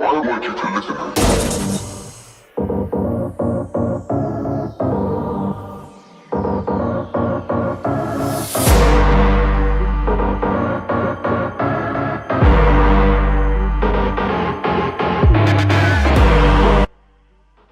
I want you to listen.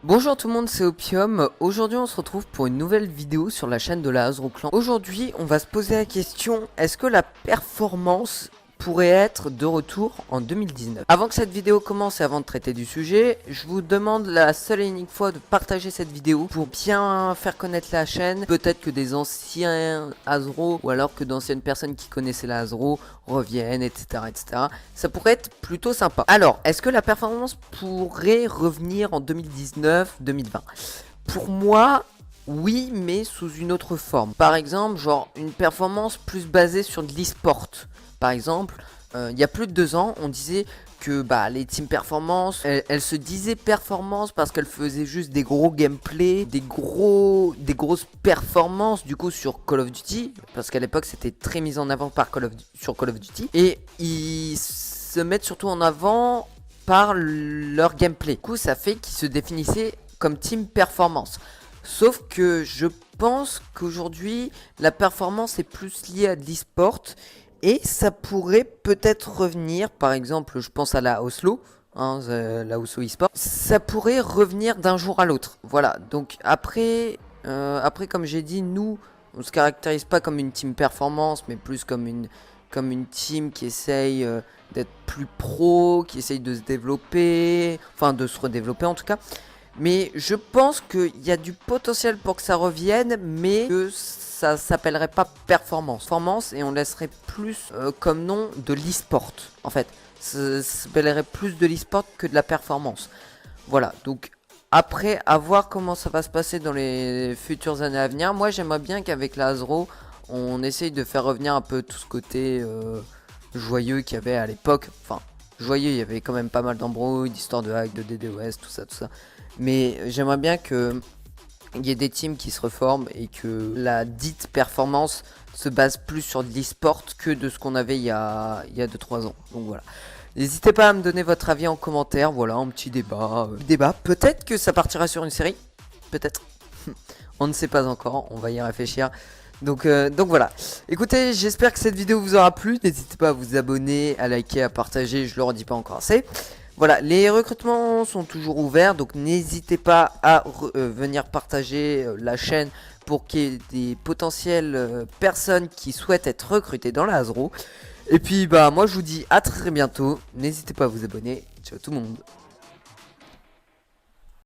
Bonjour tout le monde, c'est Opium. Aujourd'hui on se retrouve pour une nouvelle vidéo sur la chaîne de la Hasbro Clan. Aujourd'hui on va se poser la question, est-ce que la performance pourrait être de retour en 2019? Avant que cette vidéo commence et avant de traiter du sujet, je vous demande la seule et unique fois de partager cette vidéo pour bien faire connaître la chaîne. Peut-être que des anciens Hasbro ou alors que d'anciennes personnes qui connaissaient la Hasbro reviennent, etc., etc. Ça pourrait être plutôt sympa. Alors, est-ce que la performance pourrait revenir en 2019-2020? Pour moi, oui, mais sous une autre forme. Par exemple, genre une performance plus basée sur de l'e-sport. Par exemple, il y a plus de 2 ans, on disait que les teams performance, elles se disaient performance parce qu'elles faisaient juste des gros gameplays, des grosses performances du coup sur Call of Duty, parce qu'à l'époque c'était très mis en avant par sur Call of Duty, et ils se mettent surtout en avant par leur gameplay. Du coup, ça fait qu'ils se définissaient comme team performance. Sauf que je pense qu'aujourd'hui, la performance est plus liée à de l'e-sport. Et ça pourrait peut-être revenir, par exemple, je pense à la Oslo, la Oslo eSport. Ça pourrait revenir d'un jour à l'autre. Voilà, donc après comme j'ai dit, nous, on se caractérise pas comme une team performance, mais plus comme une team qui essaye d'être plus pro, qui essaye de se développer, enfin de se redévelopper en tout cas. Mais je pense qu'il y a du potentiel pour que ça revienne, mais que ça s'appellerait pas performance, et on laisserait plus comme nom de l'e-sport. En fait, ça s'appellerait plus de l'e-sport que de la performance. Voilà, donc après, à voir comment ça va se passer dans les futures années à venir. Moi, j'aimerais bien qu'avec la Hasbro, on essaye de faire revenir un peu tout ce côté joyeux qu'il y avait à l'époque. Enfin, joyeux, il y avait quand même pas mal d'embrouilles, d'histoires de hack, de DDoS, tout ça. Mais j'aimerais bien que il y ait des teams qui se reforment et que la dite performance se base plus sur de l'e-sport que de ce qu'on avait il y a 2-3 ans. Donc voilà. N'hésitez pas à me donner votre avis en commentaire. Voilà, un petit débat. Peut-être que ça partira sur une série. Peut-être. On ne sait pas encore. On va y réfléchir. Donc voilà. Écoutez, j'espère que cette vidéo vous aura plu. N'hésitez pas à vous abonner, à liker, à partager. Je le redis pas encore assez. Voilà, les recrutements sont toujours ouverts, donc n'hésitez pas à venir partager la chaîne pour qu'il y ait des potentielles personnes qui souhaitent être recrutées dans la Hasbro. Et puis moi je vous dis à très bientôt, n'hésitez pas à vous abonner, ciao tout le monde.